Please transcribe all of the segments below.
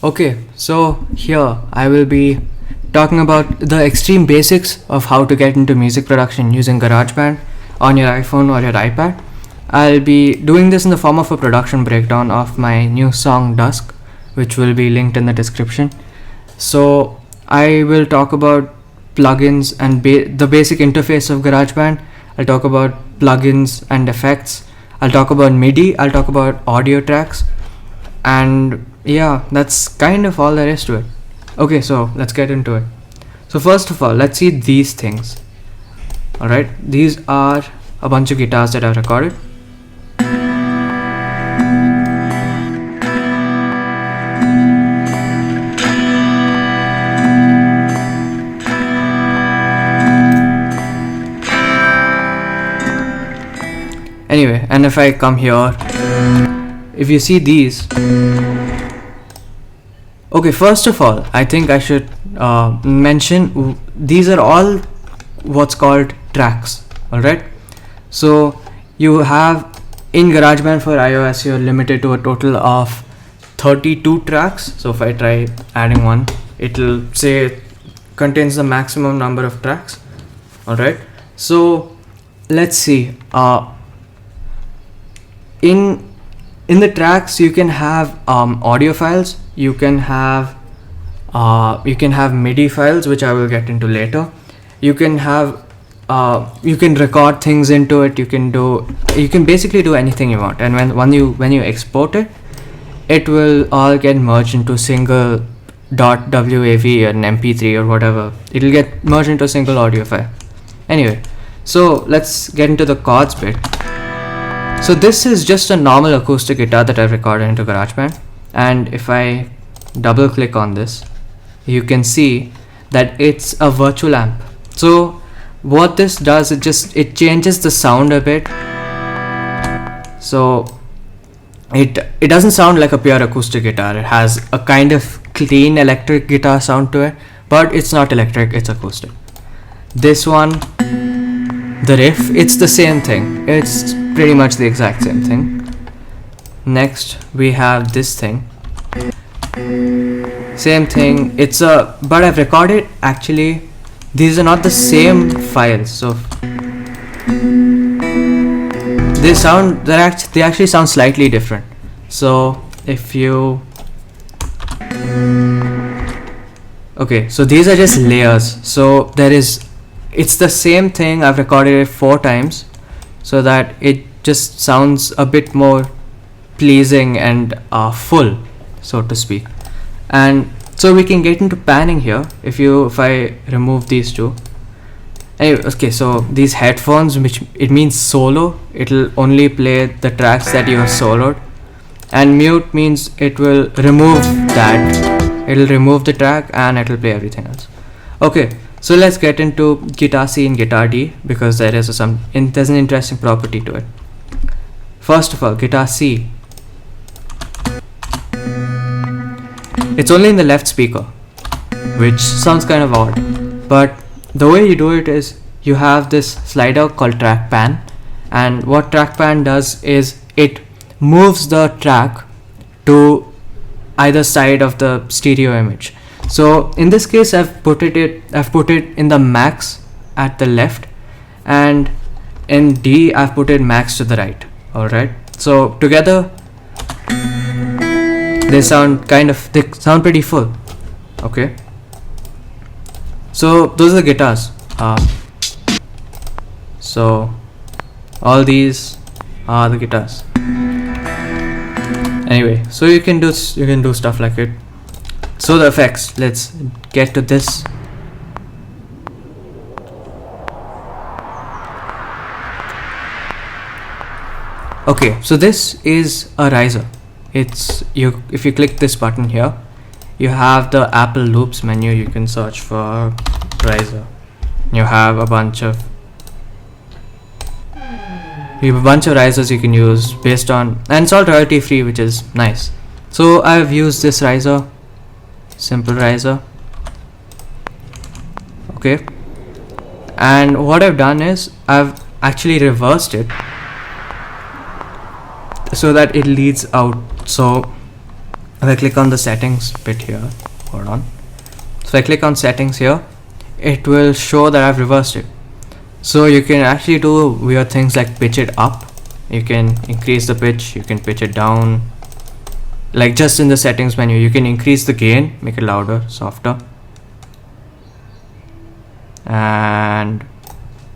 Okay, so here I will be talking about the extreme basics of how to get into music production using GarageBand on your iPhone or your iPad. I'll be doing this in the form of a production breakdown of my new song Dusk, which will be linked in the description. So I will talk about plugins and the basic interface of GarageBand. I'll talk about plugins and effects. I'll talk about MIDI. I'll talk about audio tracks. And yeah, that's kind of all there is to it. Okay, so let's get into it. So first of all, let's see these things. Alright, these are a bunch of guitars that I've recorded. Anyway, and if I come here, if you see these, okay, first of all, I think I should mention these are all what's called tracks. Alright, so you have in GarageBand for iOS, you're limited to a total of 32 tracks. So if I try adding one, it'll say it contains the maximum number of tracks. Alright, so let's see. In the tracks, you can have audio files, you can have MIDI files, which I will get into later. You can have you can record things into it. You can basically do anything you want. And when you export it, it will all get merged into single .wav or an MP3 or whatever. It'll get merged into a single audio file. Anyway, so let's get into the chords bit. So this is just a normal acoustic guitar that I've recorded into GarageBand, and if I double click on this, you can see that it's a virtual amp. So what this does, it changes the sound a bit. So it doesn't sound like a pure acoustic guitar. It has a kind of clean electric guitar sound to it, but it's not electric, it's acoustic. This one, the riff, it's the same thing. It's pretty much the exact same thing. Next we have this thing. Same thing. But I've recorded, actually these are not the same files, so they actually sound slightly different. So if you okay, so these are just layers. So it's the same thing. I've recorded it 4 times so that it just sounds a bit more pleasing and full, so to speak. And so we can get into panning here if I remove these two. Anyway, okay, so these headphones, which it means solo, it'll only play the tracks that you have soloed, and mute means it will remove that. It'll remove the track and it'll play everything else. Okay, so let's get into guitar C and guitar D, because there's an interesting property to it. First of all, guitar C, it's only in the left speaker, which sounds kind of odd, but the way you do it is you have this slider called track pan, and what track pan does is it moves the track to either side of the stereo image. So in this case, I've put it in the max at the left, and in D I've put it max to the right. Alright, so together they sound pretty full. Okay, so those are the guitars. So all these are the guitars. Anyway, so you can do stuff like it. So the effects, let's get to this. Okay, so this is a riser. If you click this button here, you have the Apple Loops menu. You can search for riser. You have a bunch of risers you can use based on, and it's all royalty free, which is nice. So I've used this riser, simple riser. Okay, and what I've done is I've actually reversed it so that it leads out. So if I click on the settings bit here, hold on. So I click on settings here, it will show that I've reversed it. So you can actually do weird things like pitch it up. You can increase the pitch, you can pitch it down. Like just in the settings menu, you can increase the gain, make it louder, softer. And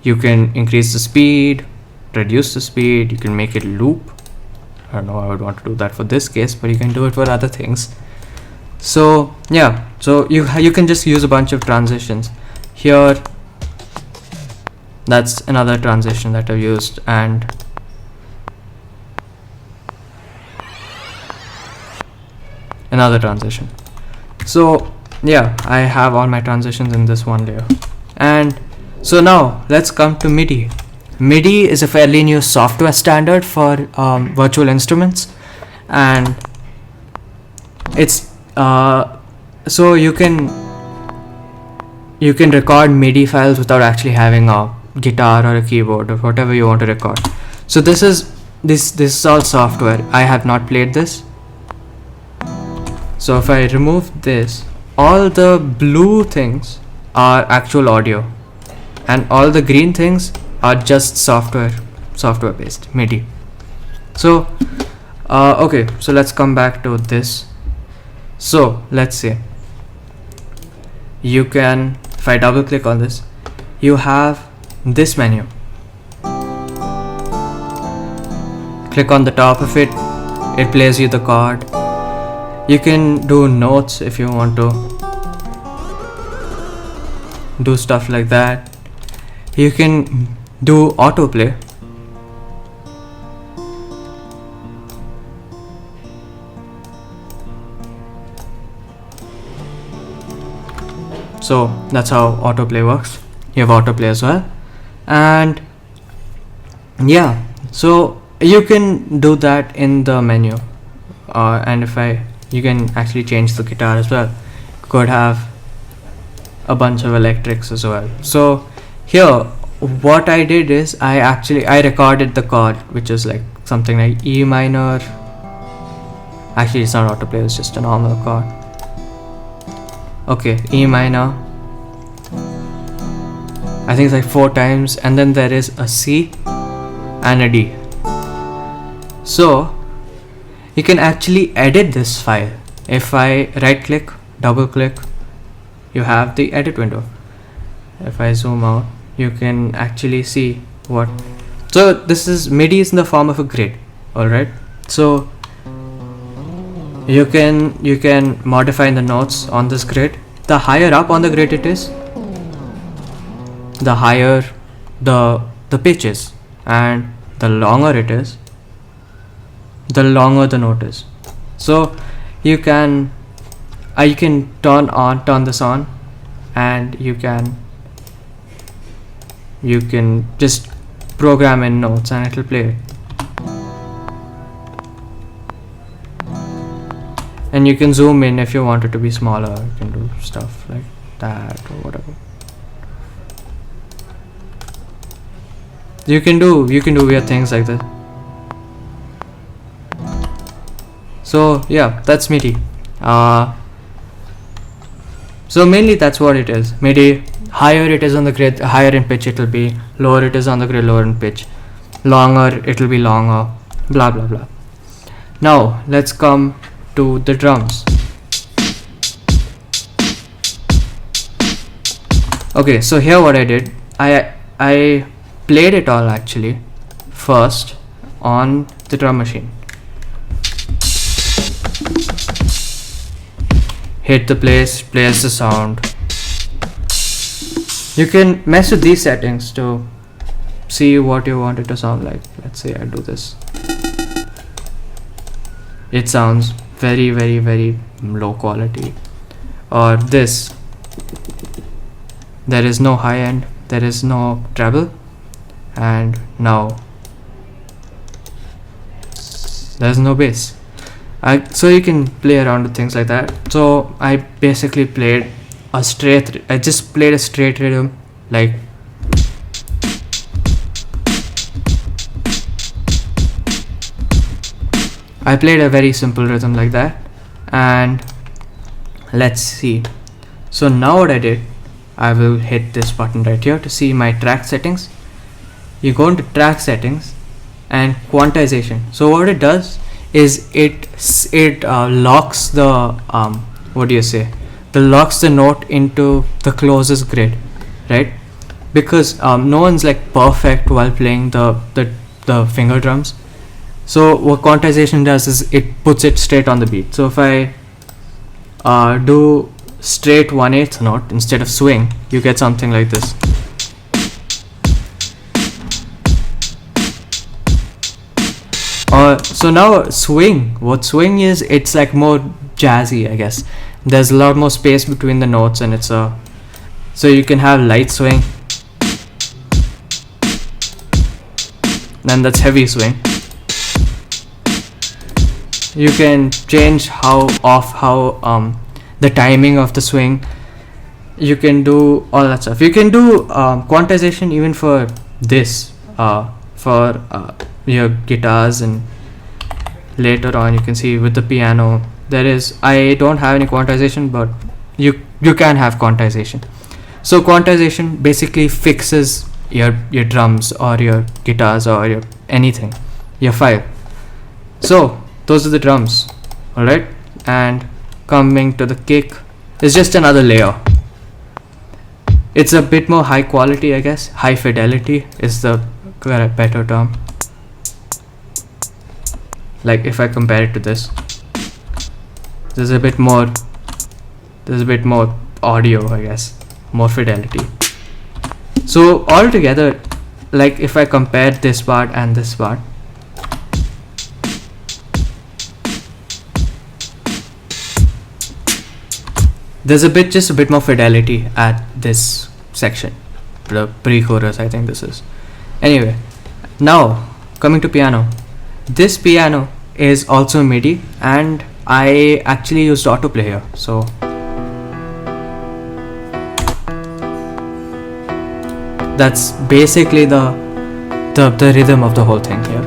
you can increase the speed, reduce the speed, you can make it loop. I don't know, I would want to do that for this case, but you can do it for other things. So yeah, so you can just use a bunch of transitions. Here, that's another transition that I've used, and another transition. So yeah, I have all my transitions in this one layer. And so now let's come to MIDI. MIDI is a fairly new software standard for virtual instruments, and it's so you can record MIDI files without actually having a guitar or a keyboard or whatever you want to record. So this is all software. I have not played this. So if I remove this, all the blue things are actual audio, and all the green things are just software based MIDI. So okay, so let's come back to this. So let's say you can, if I double click on this, you have this menu. Click on the top of it, it plays you the chord. You can do notes if you want to do stuff like that. You can do autoplay. So that's how autoplay works. You have autoplay as well. And yeah, so you can do that in the menu. And you can actually change the guitar as well. Could have a bunch of electrics as well. So here, what I did is I recorded the chord, which is like something like E minor. Actually, it's not autoplay, it's just a normal chord. Okay, E minor. I think it's like 4 times, and then there is a C and a D. So you can actually edit this file. If I right click, double click, you have the edit window. If I zoom out, you can actually see what. So this is MIDI is in the form of a grid. Alright, so you can modify the notes on this grid. The higher up on the grid it is, the higher the pitch is, and the longer it is, the longer the note is. So you can turn this on, and you can just program in notes and it will play it. And you can zoom in if you want it to be smaller. You can do stuff like that or whatever. You can do weird things like this. So yeah, that's MIDI. So mainly that's what it is. MIDI, higher it is on the grid, higher in pitch it will be, lower it is on the grid, lower in pitch, longer it will be longer, blah blah blah. Now let's come to the drums. Okay, so here what I did, I played it all actually first on the drum machine. Hit the plays the sound. You can mess with these settings to see what you want it to sound like. Let's say I do this. It sounds very very very low quality. Or this, there is no high end, there is no treble, and now there's no bass. So you can play around with things like that. So I basically played a straight rhythm, like I played a very simple rhythm like that, and let's see. So now what I did, I will hit this button right here to see my track settings. You go into track settings and quantization. So what it does is it locks the locks the note into the closest grid, right? Because no one's like perfect while playing the finger drums. So what quantization does is it puts it straight on the beat. So if I do straight 1/8 note instead of swing, you get something like this. So now swing, what swing is, it's like more jazzy, I guess. There's a lot more space between the notes, and it's so you can have light swing, then that's heavy swing. You can change how the timing of the swing. You can do all that stuff. You can do quantization even for this, for your guitars, and later on you can see with the piano there is, I don't have any quantization, but you can have quantization. So quantization basically fixes your drums or your guitars or your anything, your file. So those are the drums, alright. And coming to the kick, it's just another layer. It's a bit more high quality, I guess. High fidelity is the better term. Like if I compare it to this, there's a bit more audio, I guess, more fidelity. So altogether, like if I compare this part and this part, there's just a bit more fidelity at this section, the pre-chorus, I think this is. Anyway, now coming to piano. This piano is also MIDI, and I actually used autoplay here. So that's basically the rhythm of the whole thing here.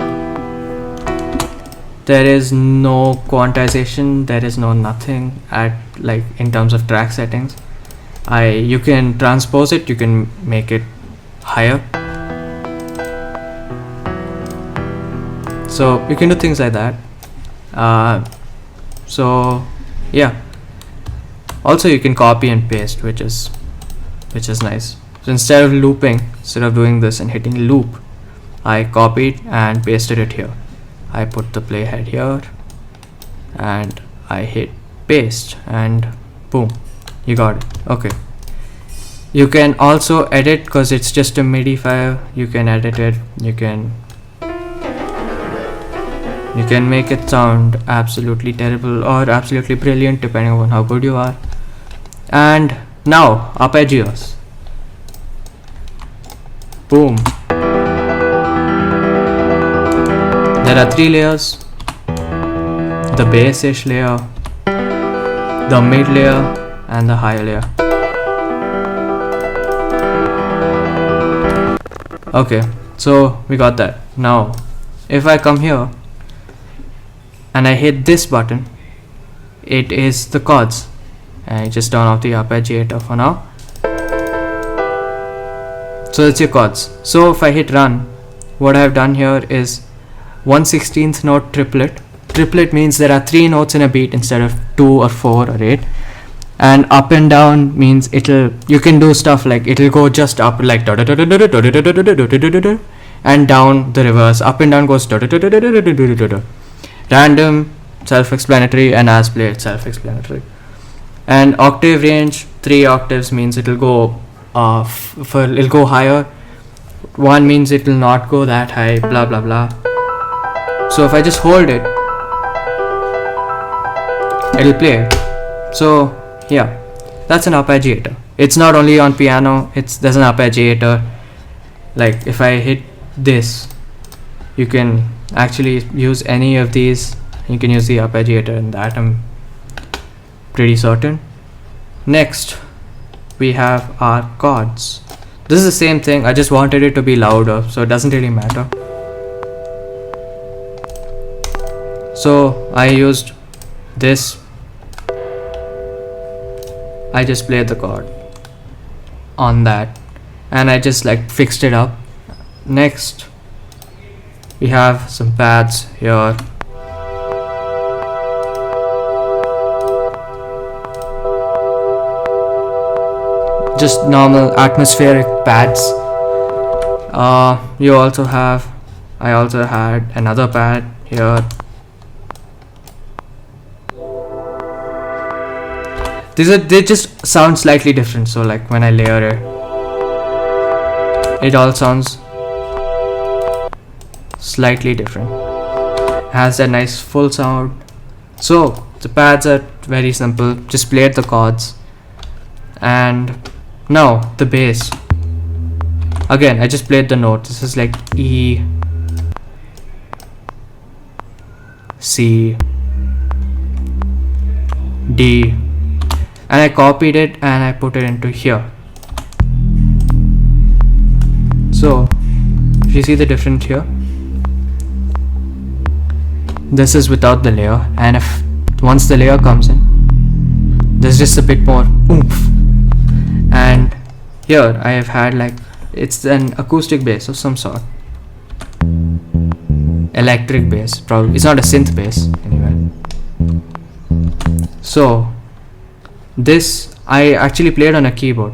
There is no quantization, there is no nothing at like in terms of track settings. You can transpose it, you can make it higher. So you can do things like that. So yeah. Also you can copy and paste, which is nice. So instead of doing this and hitting loop, I copied and pasted it here. I put the playhead here and I hit paste, and boom, you got it. Okay. You can also edit, because it's just a MIDI file. You can edit it. You can make it sound absolutely terrible or absolutely brilliant, depending on how good you are. And now arpeggios. Boom. There are 3 layers: the bassish layer, the mid layer, and the high layer. Okay, so we got that. Now if I come here and I hit this button, it is the chords. And I just turn off the arpeggiator for now. So that's your chords. So if I hit run, what I have done here is 1/16th note triplet. Triplet means there are 3 notes in a beat instead of 2 or 4 or 8. And up and down means you can do stuff like it'll go just up like and down the reverse. Up and down goes random, self-explanatory, and as played, self-explanatory. And octave range, 3 octaves means it'll go it'll go higher. 1 means it will not go that high, blah blah blah. So if I just hold it, it'll play. So yeah, that's an arpeggiator. It's not only on piano, there's an arpeggiator. Like if I hit this, you can actually use any of these. You can use the arpeggiator in that, I'm pretty certain. Next we have our chords. This is the same thing, I just wanted it to be louder, so it doesn't really matter. So I used this I just played the chord on that, and I just like fixed it up. Next, we have some pads here. Just normal atmospheric pads. You also have, I also had another pad here. They just sound slightly different, so like when I layer it all sounds slightly different. Has a nice full sound. So the pads are very simple, just played the chords. And now the bass. Again, I just played the note. This is like E, C, D, and I copied it and I put it into here. So if you see the difference here, this is without the layer, and if once the layer comes in, there's just a bit more oomph. And here I have had like, it's an acoustic bass of some sort, electric bass probably. It's not a synth bass anyway. So this I actually played on a keyboard.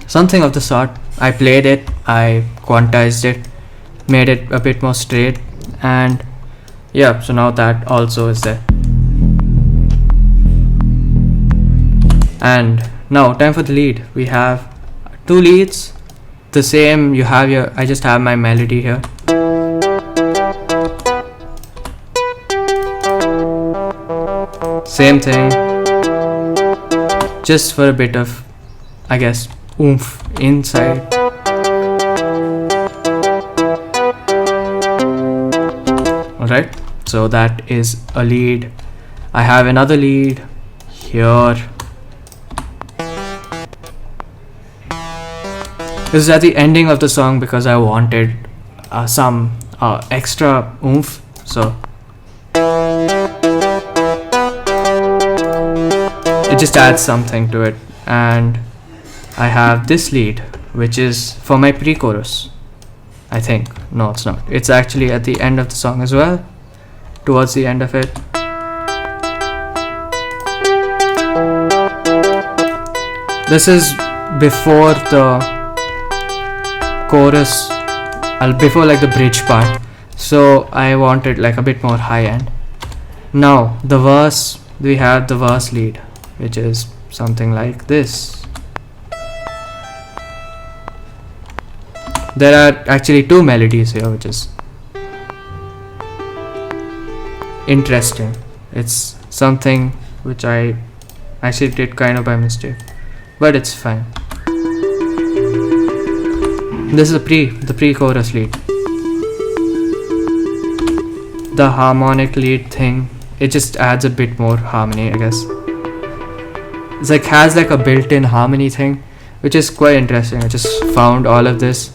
Something of the sort. I played it, I quantized it, made it a bit more straight, and yeah, so now that also is there. And now time for the lead. We have two leads, the same you have here. I just have my melody here. Same thing, just for a bit of, I guess, oomph inside. Alright, so that is a lead. I have another lead here. This is at the ending of the song because I wanted some extra oomph. So it just adds something to it. And I have this lead, which is for my pre-chorus, I think. No, it's not. It's actually at the end of the song as well, towards the end of it. This is before the chorus, before like the bridge part, so I wanted like a bit more high end. Now the verse, we have the verse lead, which is something like this. There are actually two melodies here, which is interesting. It's something which I actually did kind of by mistake, but it's fine. This is the pre-chorus lead. The harmonic lead thing, it just adds a bit more harmony, I guess. It's like has like a built-in harmony thing, which is quite interesting. I just found all of this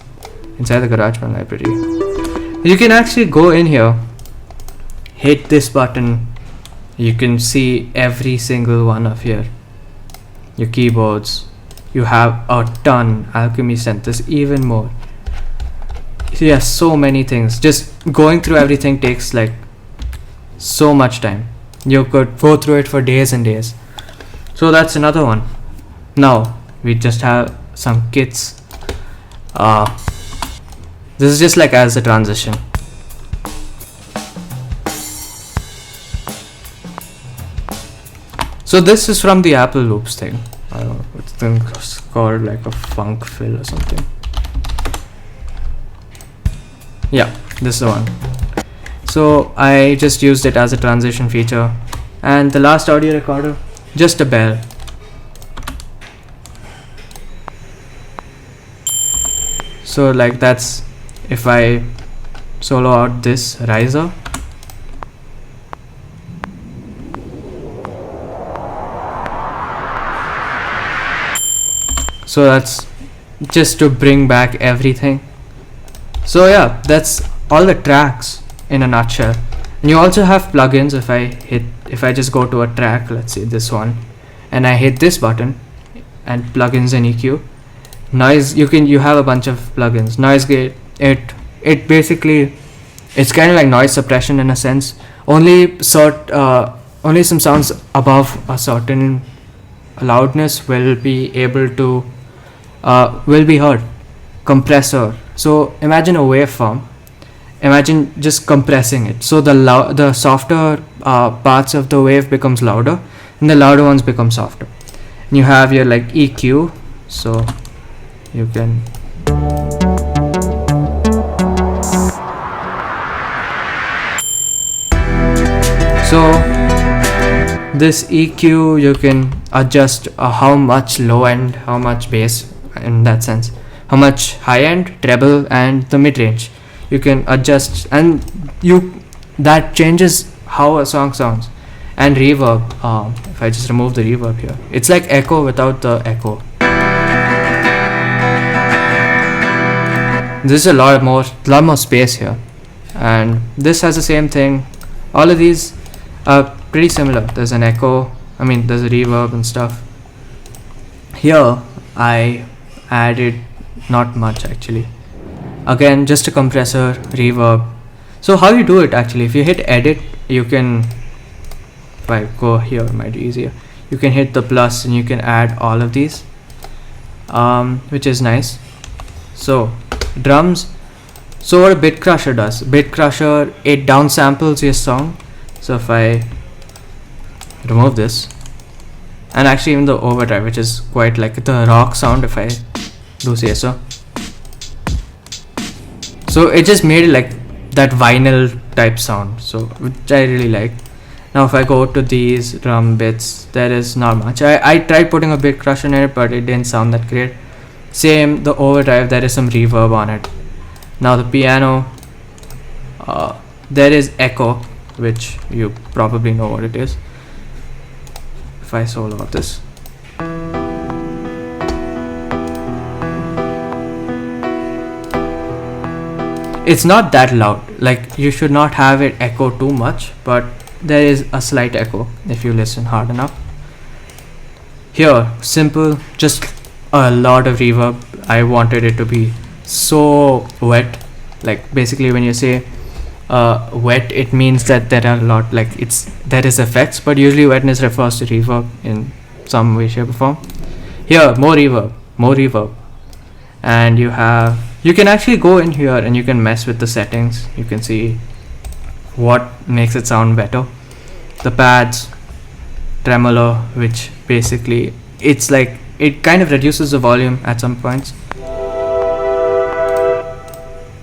inside the GarageBand library. You can actually go in here, hit this button, you can see every single one of your keyboards. You have a ton. Alchemy Synth, there's even more. Yes, so many things. Just going through everything takes like so much time. You could go through it for days and days. So that's another one. Now we just have some kits. This is just like as a transition. So this is from the Apple Loops thing. I don't know, it's called like a funk fill or something. Yeah, this is the one. So I just used it as a transition feature. And the last audio recorder, just a bell. So like that's, if I solo out this riser, so that's just to bring back everything. So yeah, that's all the tracks in a nutshell. And you also have plugins. If I just go to a track, let's say this one, and I hit this button, and plugins and EQ, noise, you have a bunch of plugins. Noise gate, it basically, it's kind of like noise suppression in a sense. Only some sounds above a certain loudness will be heard. Compressor. So imagine a waveform. Imagine just compressing it. So the softer parts of the wave becomes louder, and the louder ones become softer. And you have your like EQ. So you can this EQ, you can adjust how much low end, how much bass, in that sense, how much high end, treble, and the mid range. You can adjust, and that changes how a song sounds. And reverb, if I just remove the reverb here, it's like echo without the echo. There's a lot more space here, and this has the same thing. All of these are pretty similar. There's an echo, there's a reverb and stuff. Here I added not much actually. Again, just a compressor, reverb. So how you do it actually, if you hit edit, you can, if I go here, it might be easier, you can hit the plus and you can add all of these, which is nice. So drums, so what a bit crusher does, it downsamples your song. So if I remove this, and actually even the overdrive, which is quite like the rock sound, if I do say so. So it just made it like that vinyl type sound, so which I really like. Now if I go to these drum bits, there is not much. I tried putting a bit crusher in it, but it didn't sound that great. Same, the overdrive, there is some reverb on it. Now the piano, there is echo, which you probably know what it is. If I solo out this, it's not that loud, like you should not have it echo too much, but there is a slight echo if you listen hard enough. Here, simple, just a lot of reverb. I wanted it to be so wet, like basically when you say wet, it means that there are a lot, like there is effects, but usually wetness refers to reverb in some way, shape or form. Here, more reverb, and you can actually go in here and you can mess with the settings. You can see what makes it sound better. The pads, tremolo, which basically it's like it kind of reduces the volume at some points.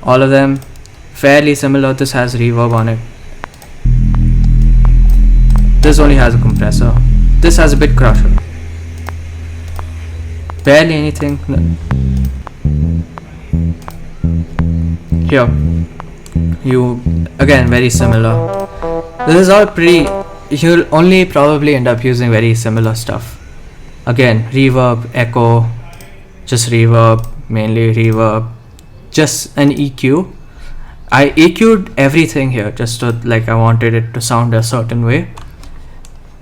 All of them fairly similar. This has reverb on it. This only has a compressor. This has a bit crusher. Barely anything. Here, you again very similar. This is all pretty. You'll only probably end up using very similar stuff. Again, reverb, echo, just reverb, mainly reverb, just an EQ. I EQ'd everything here just to, like, I wanted it to sound a certain way.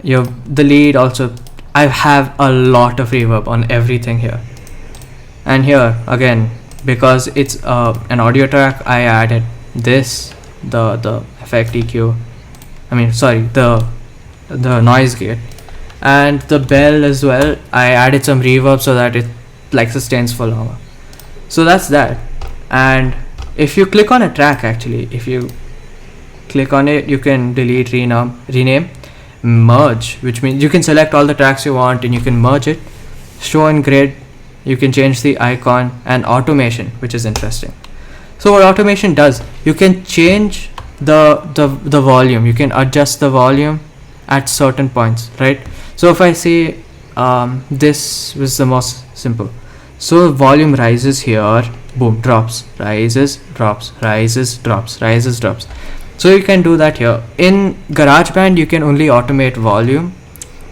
The lead also, I have a lot of reverb on everything here. And here again, because it's an audio track, I added this, the effect EQ, the noise gate, and the bell as well. I added some reverb so that it like sustains for longer. So that's that. And if you click on a track, actually, if you click on it, you can delete, rename, merge, which means you can select all the tracks you want and you can merge it. Show in grid, you can change the icon, and automation, which is interesting. So what automation does, you can change the volume, you can adjust the volume at certain points, right? So if I say this was the most simple, so volume rises here, boom, drops, rises, drops, rises, drops, rises, drops. So you can do that here. In GarageBand you can only automate volume,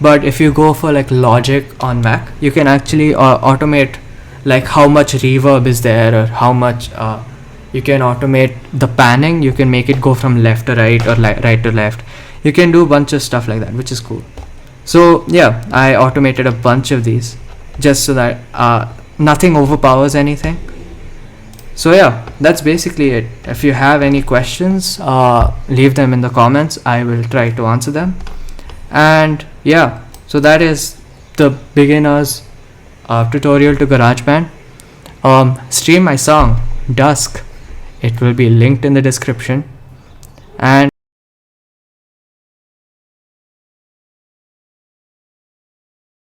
but if you go for like Logic on Mac, you can actually automate like how much reverb is there, or how much You can automate the panning. You can make it go from left to right or right to left. You can do a bunch of stuff like that, which is cool. So yeah, I automated a bunch of these just so that nothing overpowers anything. So yeah, that's basically it. If you have any questions, leave them in the comments. I will try to answer them. And yeah, so that is the beginner's tutorial to GarageBand. Stream my song Dusk. It will be linked in the description. And